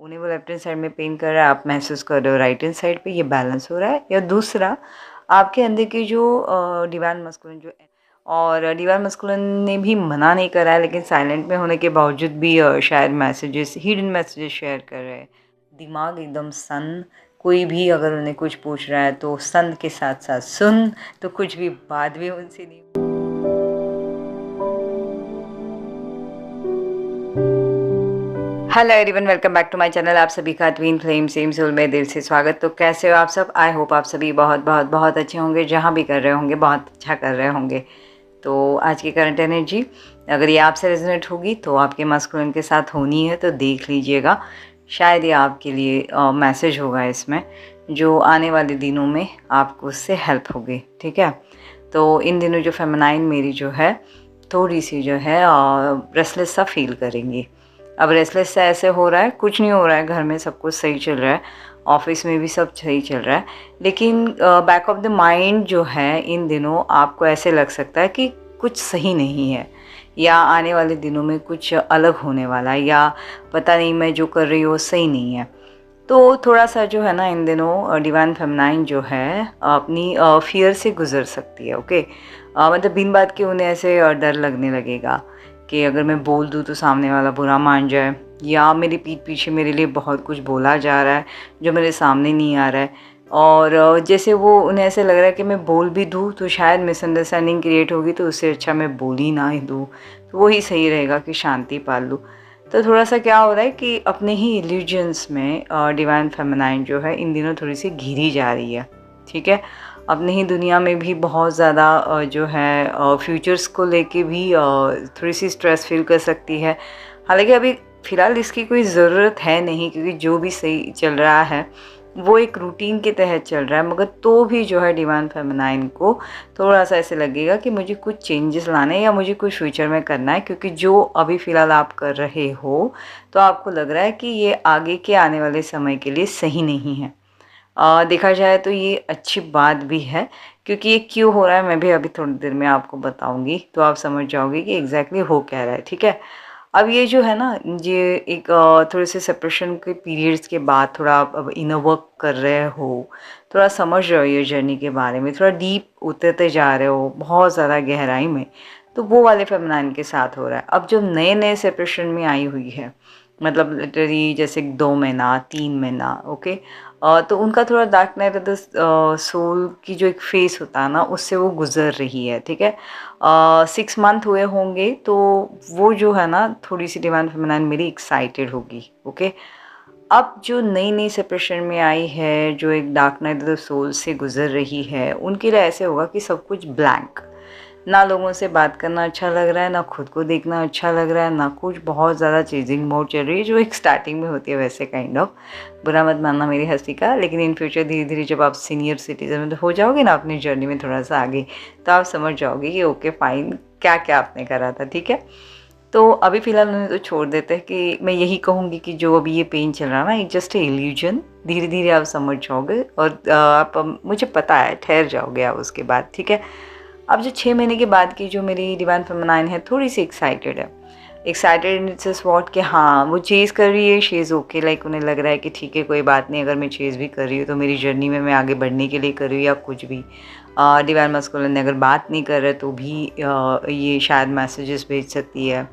उन्हें वो left hand side में पेन कर रहा है, आप महसूस कर रहे हो राइट हैंड साइड पे, ये बैलेंस हो रहा है। या दूसरा, आपके अंदर की जो डिवाइन मस्कुलिन जो और डिवाइन मस्कुलिन ने भी मना नहीं करा है, लेकिन साइलेंट में होने के बावजूद भी शायद मैसेजेस, हिडन मैसेजेस शेयर कर रहे हैं। दिमाग एकदम सन, कोई भी अगर उन्हें कुछ पूछ रहा है तो सन के साथ साथ सुन, तो कुछ भी बात भी उनसे नहीं। Hello everyone, welcome back to my channel. आप सभी का ट्विन फ्लेम सेम सोल में दिल से स्वागत। तो कैसे हो आप सब? आई होप आप सभी बहुत बहुत बहुत अच्छे होंगे, जहाँ भी कर रहे होंगे बहुत अच्छा कर रहे होंगे। तो आज की करंट एनर्जी अगर ये आपसे रेजोनेट होगी तो आपके मस्कुलिन के साथ होनी है, तो देख लीजिएगा। शायद ये आपके लिए मैसेज होगा इसमें, जो आने वाले दिनों में आपको उससे हेल्प होगी। ठीक है, तो इन दिनों जो फेमिनाइन मेरी जो है थोड़ी सी जो है रेस्टलेस सा फील करेंगी। अब रेस्टलेस सा ऐसे हो रहा है, कुछ नहीं हो रहा है, घर में सब कुछ सही चल रहा है, ऑफिस में भी सब सही चल रहा है, लेकिन बैक ऑफ द माइंड जो है इन दिनों आपको ऐसे लग सकता है कि कुछ सही नहीं है, या आने वाले दिनों में कुछ अलग होने वाला है, या पता नहीं मैं जो कर रही हूँ सही नहीं है। तो थोड़ा सा जो है ना इन दिनों डिवाइन फेमिनाइन जो है अपनी फियर से गुजर सकती है। ओके, मतलब बिन बात के उन्हें ऐसे डर लगने लगेगा कि अगर मैं बोल दूँ तो सामने वाला बुरा मान जाए, या मेरी पीठ पीछे मेरे लिए बहुत कुछ बोला जा रहा है जो मेरे सामने नहीं आ रहा है। और जैसे वो उन्हें ऐसे लग रहा है कि मैं बोल भी दूँ तो शायद मिसअंडरस्टैंडिंग क्रिएट होगी, तो उससे अच्छा मैं बोल ही ना ही दूँ, तो वही सही रहेगा कि शांति पाल लूँ। तो थोड़ा सा क्या हो रहा है कि अपने ही इल्यूजन्स में डिवाइन फेमिनाइन जो है इन दिनों थोड़ी सी घिरी जा रही है। ठीक है, अपने ही दुनिया में भी बहुत ज़्यादा जो है फ्यूचर्स को लेके भी थोड़ी सी स्ट्रेस फील कर सकती है। हालांकि अभी फ़िलहाल इसकी कोई ज़रूरत है नहीं, क्योंकि जो भी सही चल रहा है वो एक रूटीन के तहत चल रहा है, मगर तो भी जो है डिवाइन फेमिनाइन को थोड़ा सा ऐसे लगेगा कि मुझे कुछ चेंजेस लाने हैं या मुझे कुछ फ्यूचर में करना है, क्योंकि जो अभी फ़िलहाल आप कर रहे हो तो आपको लग रहा है कि ये आगे के आने वाले समय के लिए सही नहीं है। देखा जाए तो ये अच्छी बात भी है, क्योंकि ये क्यों हो रहा है मैं भी अभी थोड़ी देर में आपको बताऊंगी, तो आप समझ जाओगे कि एग्जैक्टली हो क्या रहा है। ठीक है, अब ये जो है ना, ये एक थोड़े से सेपरेशन के पीरियड्स के बाद थोड़ा आप अब इनर वर्क कर रहे हो, थोड़ा समझ रहे हो ये जर्नी के बारे में, थोड़ा डीप उतरते जा रहे हो बहुत ज़्यादा गहराई में, तो वो वाले फेमिनाइन के साथ हो रहा है। अब जब नए नए सेपरेशन में आई हुई है, मतलब लिटरली जैसे 2 महीना 3 महीना, ओके, तो उनका थोड़ा dark night of the soul की जो एक फेस होता है ना, उससे वो गुजर रही है। ठीक है, 6 मंथ हुए होंगे, तो वो जो है ना थोड़ी सी डिवाइन फेमिनाइन मेरी एक्साइटेड होगी। ओके, अब जो नई नई सेपरेशन में आई है, जो एक dark night of the soul से गुजर रही है, उनके लिए ऐसे होगा कि सब कुछ ब्लैंक, ना लोगों से बात करना अच्छा लग रहा है, ना खुद को देखना अच्छा लग रहा है, ना कुछ, बहुत ज़्यादा चेजिंग मोड चल रही है, जो एक स्टार्टिंग में होती है वैसे काइंड ऑफ। बुरा मत मानना मेरी हंसी का, लेकिन इन फ्यूचर धीरे धीरे जब आप सीनियर सिटीजन में हो जाओगे ना अपनी जर्नी में थोड़ा सा आगे, तो आप समझ जाओगे कि ओके फाइन, क्या क्या आपने करा था। ठीक है, तो अभी फ़िलहाल उन्हें तो छोड़ देते हैं कि मैं यही कहूँगी कि जो अभी ये पेन चल रहा है ना, इट जस्ट ए इल्यूजन। धीरे धीरे आप समझ जाओगे, और आप मुझे पता है ठहर जाओगे आप उसके बाद। ठीक है, अब जो 6 महीने के बाद की जो मेरी डिवाइन फेमिनाइन है, थोड़ी सी एक्साइटेड है। एक्साइटेड इन इट्स व्हाट कि हाँ वो चेज़ कर रही है, शी इज़ ओके, लाइक उन्हें लग रहा है कि ठीक है कोई बात नहीं, अगर मैं चेज़ भी कर रही हूँ तो मेरी जर्नी में मैं आगे बढ़ने के लिए कर रही हूँ, या कुछ भी। डिवाइन मस्कुलिन अगर बात नहीं कर रहे तो भी ये शायद मैसेजेस भेज सकती है,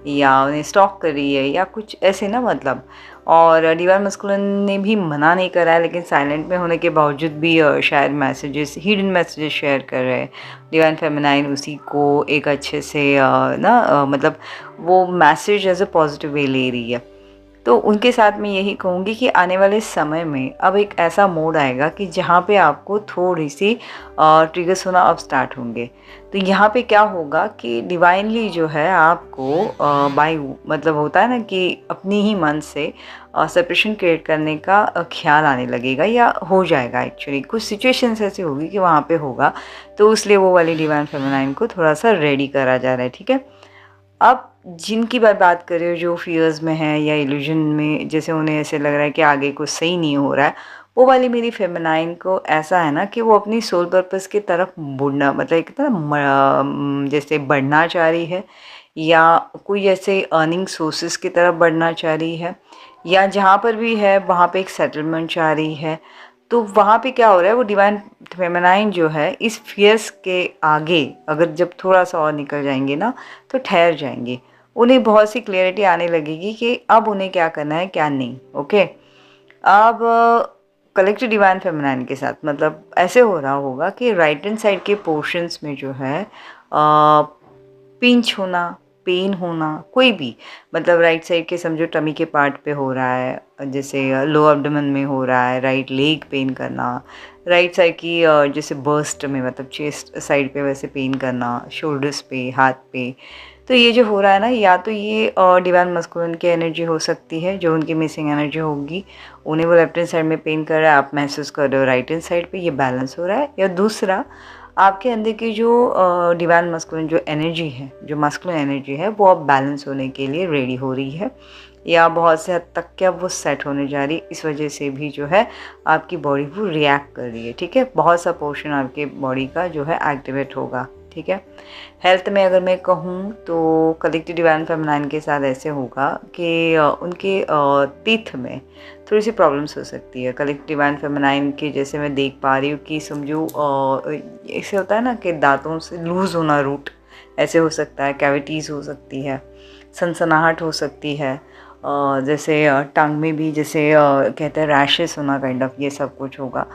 या उन्हें स्टॉक कर रही है, या कुछ ऐसे ना, मतलब। और डिवाइन मस्कुलिन ने भी मना नहीं करा है, लेकिन साइलेंट में होने के बावजूद भी शायद मैसेजेस, हिडन मैसेजेस शेयर कर रहे हैं। डिवाइन फेमिनाइन उसी को एक अच्छे से मतलब वो message as a positive way ले रही है। तो उनके साथ मैं यही कहूँगी कि आने वाले समय में अब एक ऐसा मोड आएगा कि जहाँ पे आपको थोड़ी सी ट्रिगर्स होना अब स्टार्ट होंगे। तो यहाँ पे क्या होगा कि डिवाइनली जो है आपको बाय, मतलब होता है ना कि अपनी ही मन से सेपरेशन क्रिएट करने का ख्याल आने लगेगा, या हो जाएगा। एक्चुअली कुछ सिचुएशंस ऐसी होगी कि वहाँ पे होगा, तो इसलिए वो वाली डिवाइन फेमिनाइन को थोड़ा सा रेडी करा जा रहा है। ठीक है, अब जिनकी बात कर रहे हो जो फियर्स में है या इल्यूजन में, जैसे उन्हें ऐसे लग रहा है कि आगे कुछ सही नहीं हो रहा है, वो वाली मेरी फेमिनाइन को ऐसा है ना कि वो अपनी सोल पर्पस की तरफ मुड़ना, मतलब एक तरह जैसे बढ़ना चाह रही है, या कोई ऐसे अर्निंग सोर्सेज की तरफ बढ़ना चाह रही है, या जहाँ पर भी है वहाँ पे एक सेटलमेंट चाह रही है। तो वहाँ पे क्या हो रहा है, वो डिवाइन फेमिनाइन जो है इस फियर्स के आगे अगर जब थोड़ा सा और निकल जाएंगे ना तो ठहर जाएंगे। उन्हें बहुत सी क्लियरिटी आने लगेगी कि अब उन्हें क्या करना है क्या नहीं। ओके, अब कलेक्टिव डिवाइन फेमिनाइन के साथ मतलब ऐसे हो रहा होगा कि राइट हैंड साइड के पोर्शंस में जो है पिंच होना, पेन होना, कोई भी मतलब राइट साइड के समझो टमी के पार्ट पे हो रहा है, जैसे लो एब्डोमेन में हो रहा है, राइट लेग पेन करना, राइट साइड की जैसे बर्स्ट में मतलब चेस्ट साइड पे वैसे पेन करना, शोल्डर्स पे, हाथ पे। तो ये जो हो रहा है ना, या तो ये डिवाइन मस्कुलिन की एनर्जी हो सकती है जो उनकी मिसिंग एनर्जी होगी, उन्हें वो लेफ्ट हैंड साइड में पेन कर रहा है, आप महसूस कर रहे हो राइट हैंड साइड पे, ये बैलेंस हो रहा है। या दूसरा, आपके अंदर की जो डिवाइन मस्कुलिन जो एनर्जी है, जो मस्कुलिन एनर्जी है, वो अब बैलेंस होने के लिए रेडी हो रही है, या बहुत से हद तक क्या वो सेट होने जा रही है। इस वजह से भी जो है आपकी बॉडी वो रिएक्ट कर रही है। ठीक है, बहुत सा पोर्शन आपके बॉडी का जो है एक्टिवेट होगा। ठीक है, हेल्थ में अगर मैं कहूँ तो कलेक्टिव डिवाइन फेमिनाइन के साथ ऐसे होगा कि उनके टीथ में थोड़ी सी प्रॉब्लम्स हो सकती है। कलेक्टिव डिवाइन फेमिनाइन के जैसे मैं देख पा रही हूँ कि समझो ऐसे होता है ना कि दांतों से लूज़ होना, रूट ऐसे हो सकता है, कैविटीज़ हो सकती है, सनसनाहट हो सकती है, जैसे टंग में भी जैसे कहते हैं रैशेस होना, काइंड ऑफ ये सब कुछ होगा।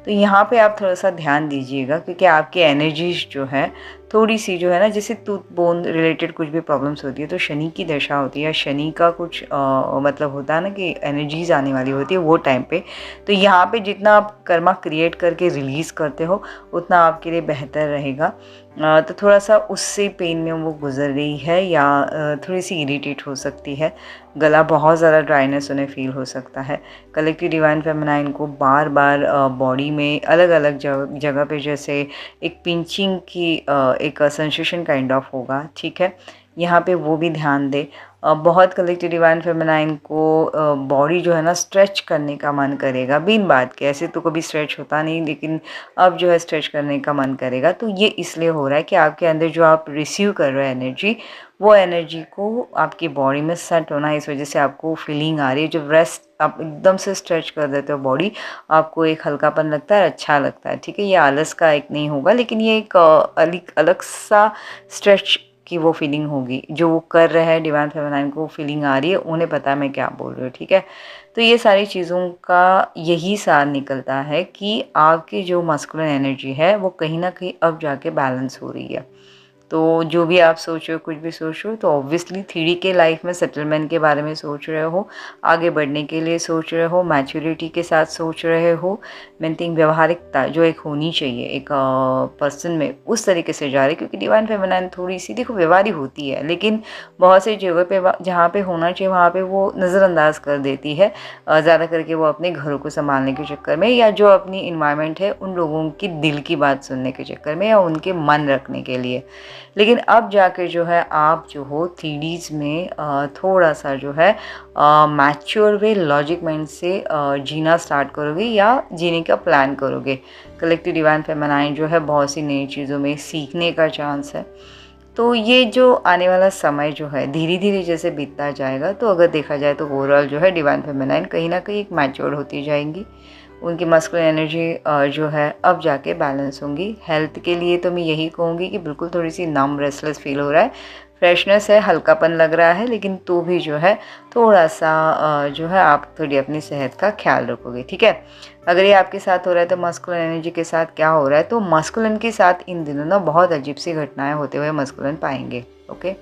तो यहाँ पे आप थोड़ा सा ध्यान दीजिएगा क्योंकि आपकी एनर्जीज जो है थोड़ी सी जो है ना, जैसे टूथ बोन रिलेटेड कुछ भी प्रॉब्लम्स होती है तो शनि की दशा होती है, शनि का कुछ मतलब होता है ना कि एनर्जीज आने वाली होती है वो टाइम पे। तो यहाँ पे जितना आप कर्मा क्रिएट करके रिलीज़ करते हो उतना आपके लिए बेहतर रहेगा। तो थोड़ा सा उससे पेन में वो गुजर रही है, या थोड़ी सी इरिटेट हो सकती है, गला बहुत ज़्यादा ड्राइनेस उन्हें फील हो सकता है। कलेक्टिव डिवाइन फेमिनाइन को बार बार बॉडी में अलग अलग जगह पे जैसे एक पिंचिंग की एक सेंसेशन काइंड ऑफ होगा। ठीक है, यहाँ पे वो भी ध्यान दे। बहुत कलेक्टिव डिवाइन फेमिनाइन को बॉडी जो है ना स्ट्रेच करने का मन करेगा, बिन बात के। ऐसे तो कभी स्ट्रेच होता नहीं, लेकिन अब जो है स्ट्रेच करने का मन करेगा। तो ये इसलिए हो रहा है कि आपके अंदर जो आप रिसीव कर रहे हो एनर्जी, वो एनर्जी को आपकी बॉडी में सेट होना है। इस वजह से आपको फीलिंग आ रही है। जब रेस्ट आप एकदम से स्ट्रेच कर देते हो बॉडी, आपको एक हल्कापन लगता है, अच्छा लगता है। ठीक है, ये आलस का एक नहीं होगा, लेकिन ये एक अलग सा स्ट्रेच की वो फीलिंग होगी। जो वो कर रहे हैं डिवाइन फेमिनाइन को फीलिंग आ रही है, उन्हें पता है मैं क्या बोल रही हूँ। ठीक है, तो ये सारी चीज़ों का यही सार निकलता है कि आपकी जो मस्कुलिन एनर्जी है वो कहीं ना कहीं अब जाके बैलेंस हो रही है। तो जो भी आप सोच रहे हो, कुछ भी सोच रहे हो, तो ऑब्वियसली 3D के लाइफ में सेटलमेंट के बारे में सोच रहे हो, आगे बढ़ने के लिए सोच रहे हो, मैच्योरिटी के साथ सोच रहे हो। मैं थिंक व्यवहारिकता जो एक होनी चाहिए एक पर्सन में, उस तरीके से जा रही है। क्योंकि डिवाइन फेमिनाइन थोड़ी सी देखो व्यवहारिक होती है, लेकिन बहुत सी जगह पे जहाँ पे होना चाहिए वहाँ पे वो नज़रअंदाज कर देती है, ज़्यादा करके वो अपने घरों को संभालने के चक्कर में, या जो अपनी इन्वायरमेंट है उन लोगों की दिल की बात सुनने के चक्कर में, या उनके मन रखने के लिए। लेकिन अब जाके जो है आप जो हो 3Ds में थोड़ा सा जो है मैच्योर वे लॉजिक माइंड से जीना स्टार्ट करोगे, या जीने का प्लान करोगे। कलेक्टिव डिवाइन फेमिनाइन जो है बहुत सी नई चीज़ों में सीखने का चांस है। तो ये जो आने वाला समय जो है धीरे धीरे जैसे बीतता जाएगा, तो अगर देखा जाए तो ओवरऑल जो है डिवाइन फेमिनाइन कहीं ना कहीं एक मैच्योर होती जाएंगी। उनकी मस्कुलिन एनर्जी जो है अब जाके बैलेंस होंगी। हेल्थ के लिए तो मैं यही कहूँगी कि बिल्कुल थोड़ी सी नम रेस्टलेस फील हो रहा है, फ्रेशनेस है, हल्कापन लग रहा है, लेकिन तो भी जो है थोड़ा सा जो है आप थोड़ी अपनी सेहत का ख्याल रखोगे। ठीक है, अगर ये आपके साथ हो रहा है तो मस्कुलिन एनर्जी के साथ क्या हो रहा है, तो मस्कुलिन के साथ इन दिनों ना बहुत अजीब सी घटनाएं होते हुए मस्कुलिन पाएंगे। ओके,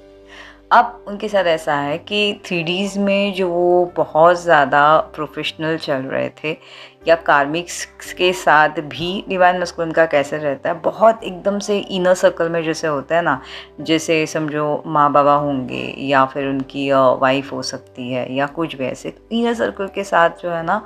अब उनके साथ ऐसा है कि 3Ds में जो वो बहुत ज़्यादा प्रोफेशनल चल रहे थे, या कार्मिक्स के साथ भी डिवाइन मस्कुलिन का कैसे रहता है, बहुत एकदम से इनर सर्कल में जैसे होता है ना, जैसे समझो माँ बाबा होंगे या फिर उनकी वाइफ हो सकती है या कुछ भी ऐसे इनर सर्कल के साथ जो है ना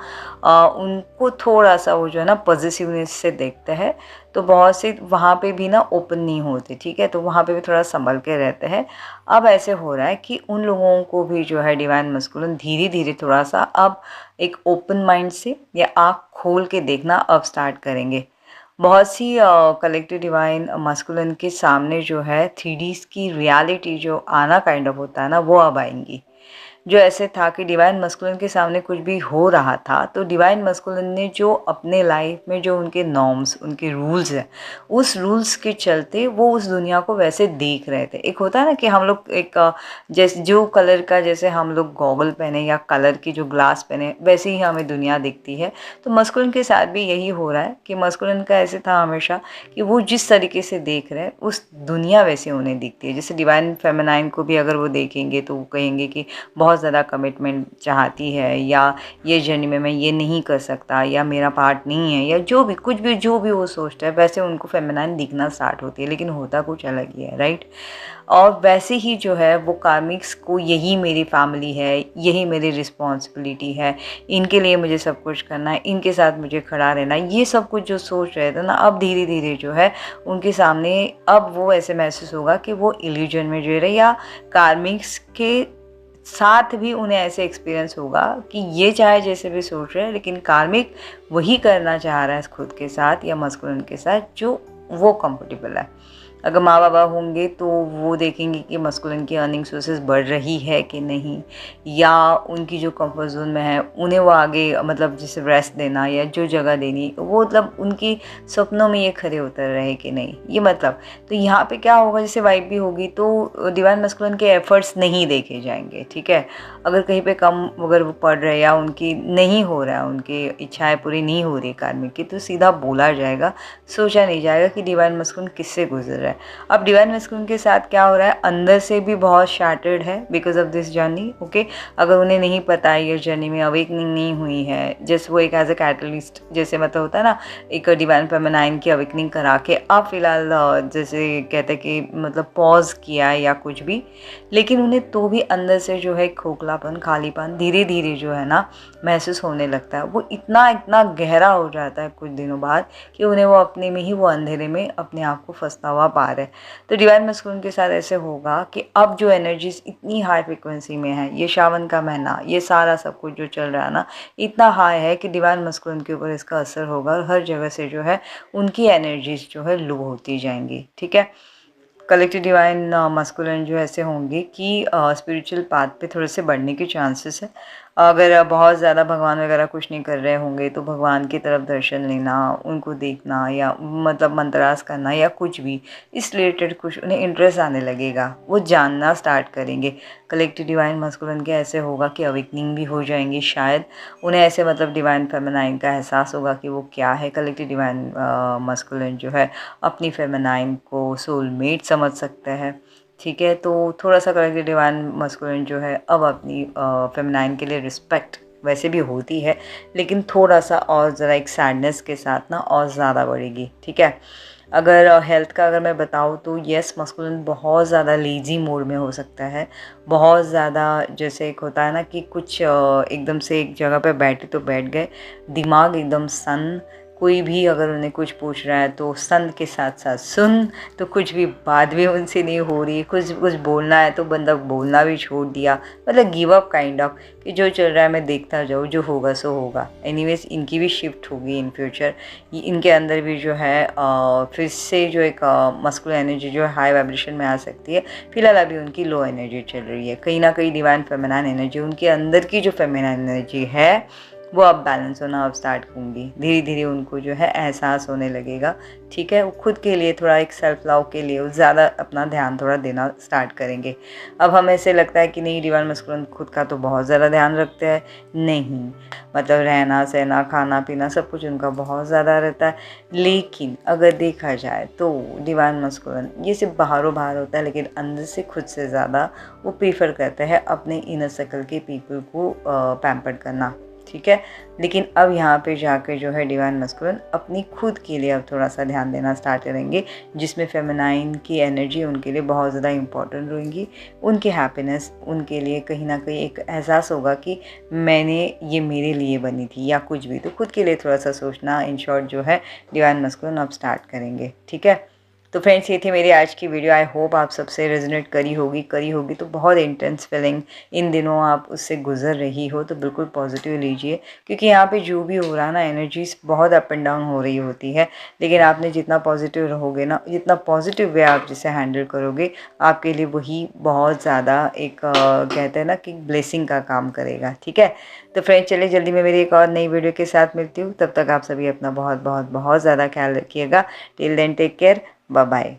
उनको थोड़ा सा वो जो है ना पॉजिटिवनेस से देखते हैं। तो बहुत से वहाँ पे भी ना ओपन नहीं होते। ठीक है, तो वहाँ पे भी थोड़ा संभल के रहते हैं। अब ऐसे हो रहा है कि उन लोगों को भी जो है डिवाइन मस्कुलिन धीरे धीरे थोड़ा सा अब एक ओपन माइंड से या आँख खोल के देखना अब स्टार्ट करेंगे। बहुत सी कलेक्टिव डिवाइन मस्कुलिन के सामने जो है 3Ds की रियलिटी जो आना काइंड ऑफ होता है ना, वो अब आएंगी। जो ऐसे था कि डिवाइन मस्कुलिन के सामने कुछ भी हो रहा था तो डिवाइन मस्कुलिन ने जो अपने लाइफ में जो उनके नॉर्म्स, उनके रूल्स हैं, उस रूल्स के चलते वो उस दुनिया को वैसे देख रहे थे। एक होता है ना कि हम लोग एक जैसे जो कलर का, जैसे हम लोग गॉगल पहने या कलर की जो ग्लास पहने, वैसे ही हमें दुनिया दिखती है। तो मस्कुलिन के साथ भी यही हो रहा है कि मस्कुलिन का ऐसे था हमेशा कि वो जिस तरीके से देख रहे हैं उस दुनिया वैसे उन्हें दिखती है। जैसे डिवाइन फेमिनाइन को भी अगर वो देखेंगे तो वो कहेंगे कि बहुत ज़्यादा कमिटमेंट चाहती है, या ये जर्नी में मैं ये नहीं कर सकता, या मेरा पार्ट नहीं है, या जो भी कुछ भी जो भी वो सोचता है वैसे उनको फेमिनाइन दिखना स्टार्ट होती है। लेकिन होता कुछ अलग ही है, राइट। और वैसे ही जो है वो कार्मिक्स को यही मेरी फैमिली है, यही मेरी रिस्पॉन्सिबिलिटी है, इनके लिए मुझे सब कुछ करना है, इनके साथ मुझे खड़ा रहना, ये सब कुछ जो सोच रहे थे ना, अब धीरे धीरे जो है उनके सामने अब वो ऐसे महसूस होगा कि वो इल्यूजन में जो रहे, या कार्मिक्स के साथ भी उन्हें ऐसे एक्सपीरियंस होगा कि ये चाहे जैसे भी सोच रहे हैं लेकिन कार्मिक वही करना चाह रहा है खुद के साथ या मस्कुलिन के साथ जो वो कंफर्टेबल है। अगर माँ बाबा होंगे तो वो देखेंगे कि मस्कुलिन की अर्निंग सोर्सेज बढ़ रही है कि नहीं, या उनकी जो कंफर्ट जोन में है उन्हें वो आगे मतलब जैसे रेस्ट देना या जो जगह देनी, वो मतलब उनकी सपनों में ये खरे उतर रहे कि नहीं, ये मतलब। तो यहाँ पे क्या होगा, जैसे वाइब भी होगी तो डिवाइन मस्कुलिन के एफर्ट्स नहीं देखे जाएंगे, ठीक है। अगर कहीं पे कम अगर वो पढ़ रहे या उनकी नहीं हो रहा है, उनकी इच्छाएं पूरी नहीं हो रही कार्मिक की, तो सीधा बोला जाएगा, सोचा नहीं जाएगा कि डिवाइन मस्कुलिन किससे गुजर रहा है। अब डिवाइन मस्कुलिन के साथ क्या हो रहा है, अंदर से भी बहुत शैटर्ड है because of this journey, okay. अगर उन्हें नहीं पता है ये जर्नी में अवेकनिंग नहीं हुई है, जैसे वो एक एज ए कैटलिस्ट, जैसे मतलब होता है ना एक डिवाइन फेमिनाइन की अवेकनिंग करा के अब फिलहाल जैसे कहते हैं कि मतलब पॉज किया है या कुछ भी, लेकिन उन्हें तो भी अंदर से जो है खोखलापन, खालीपन धीरे धीरे जो है ना महसूस होने लगता है। वो इतना इतना गहरा हो जाता है कुछ दिनों बाद कि उन्हें वो अपने में ही वो अंधेरे में अपने आप को फंसता हुआ पा रहे। तो डिवाइन मस्कुलिन के साथ ऐसे होगा कि अब जो एनर्जीज इतनी हाई फ्रिक्वेंसी में है, ये सावन का महीना, ये सारा सब कुछ जो चल रहा है ना इतना हाई है कि डिवाइन मस्कुलिन के ऊपर इसका असर होगा और हर जगह से जो है उनकी एनर्जीज जो है लो होती जाएंगी, ठीक है। कलेक्टिव डिवाइन मस्कुलिन जो ऐसे होंगे कि स्पिरिचुअल पाथ पे थोड़े से बढ़ने के चांसेस है। अगर बहुत ज़्यादा भगवान वगैरह कुछ नहीं कर रहे होंगे तो भगवान की तरफ दर्शन लेना, उनको देखना या मतलब मंत्रास करना या कुछ भी इस रिलेटेड कुछ उन्हें इंटरेस्ट आने लगेगा, वो जानना स्टार्ट करेंगे। कलेक्टिव डिवाइन मस्कुलिन के ऐसे होगा कि अवेकनिंग भी हो जाएंगी शायद, उन्हें ऐसे मतलब डिवाइन फेमिनाइन का एहसास होगा कि वो क्या है। कलेक्टिव डिवाइन मस्कुलिन जो है अपनी फेमिनाइन को सोलमेट समझ सकता है, ठीक है। तो थोड़ा सा कलेक्टिव डिवाइन मस्कुलिन जो है अब अपनी फेमिनाइन के लिए रिस्पेक्ट वैसे भी होती है, लेकिन थोड़ा सा और ज़रा एक सैडनेस के साथ ना और ज़्यादा बढ़ेगी, ठीक है। अगर हेल्थ का अगर मैं बताऊँ तो येस, मस्कुलिन बहुत ज़्यादा लेजी मोड में हो सकता है, बहुत ज़्यादा जैसे एक होता है ना कि कुछ एकदम से एक जगह पे बैठे तो बैठ गए, दिमाग एकदम सन, कोई भी अगर उन्हें कुछ पूछ रहा है तो सन के साथ साथ सुन, तो कुछ भी बात भी उनसे नहीं हो रही, कुछ बोलना है तो बंदा बोलना भी छोड़ दिया, मतलब गिव अप काइंड ऑफ कि जो चल रहा है मैं देखता जाऊँ, जो होगा सो होगा। एनीवेज इनकी भी शिफ्ट होगी इन फ्यूचर, इनके अंदर भी जो है फिर से जो एक मस्कुलिन एनर्जी जो है हाई वाइब्रेशन में आ सकती है। फिलहाल अभी उनकी लो एनर्जी चल रही है, कहीं ना कहीं डिवाइन फेमिनाइन एनर्जी, उनके अंदर की जो फेमिनाइन एनर्जी है वो अब बैलेंस होना अब स्टार्ट होंगी, धीरे धीरे उनको जो है एहसास होने लगेगा, ठीक है। वो खुद के लिए थोड़ा एक सेल्फ लव के लिए वो ज़्यादा अपना ध्यान थोड़ा देना स्टार्ट करेंगे। अब हमें ऐसे लगता है कि नहीं डिवाइन मस्कुलिन खुद का तो बहुत ज़्यादा ध्यान रखते हैं, नहीं मतलब रहना सहना खाना पीना सब कुछ उनका बहुत ज़्यादा रहता है, लेकिन अगर देखा जाए तो डिवाइन मस्कुलिन ये सिर्फ बाहरों बाहर होता है, लेकिन अंदर से खुद से ज़्यादा वो प्रीफर करते हैं अपने इनर सर्कल के पीपल को पैम्पर्ड करना, ठीक है। लेकिन अब यहाँ पे जाकर जो है डिवाइन मस्कुलिन अपनी खुद के लिए अब थोड़ा सा ध्यान देना स्टार्ट करेंगे, जिसमें फेमिनाइन की एनर्जी उनके लिए बहुत ज़्यादा इम्पॉर्टेंट रहेंगी। उनकी हैप्पीनेस उनके लिए कहीं ना कहीं एक एहसास होगा कि मैंने ये मेरे लिए बनी थी या कुछ भी, तो खुद के लिए थोड़ा सा सोचना इन शॉर्ट जो है डिवाइन मस्कुलिन अब स्टार्ट करेंगे, ठीक है। तो फ्रेंड्स, ये थी मेरी आज की वीडियो। आई होप आप सबसे रेजोनेट करी होगी तो बहुत इंटेंस फीलिंग इन दिनों आप उससे गुजर रही हो तो बिल्कुल पॉजिटिव लीजिए, क्योंकि यहाँ पे जो भी हो रहा ना, एनर्जीज बहुत अप एंड डाउन हो रही होती है, लेकिन आपने जितना पॉजिटिव रहोगे ना, जितना पॉजिटिव वे आप जिसे हैंडल करोगे, आपके लिए वही बहुत ज़्यादा एक कहते हैं ना कि ब्लेसिंग का काम करेगा। ठीक है, तो फ्रेंड्स चलिए जल्दी मैं मेरी एक और नई वीडियो के साथ मिलती हूँ। तब तक आप सभी अपना बहुत बहुत बहुत ज़्यादा ख्याल रखिएगा। Till then take care, bye bye.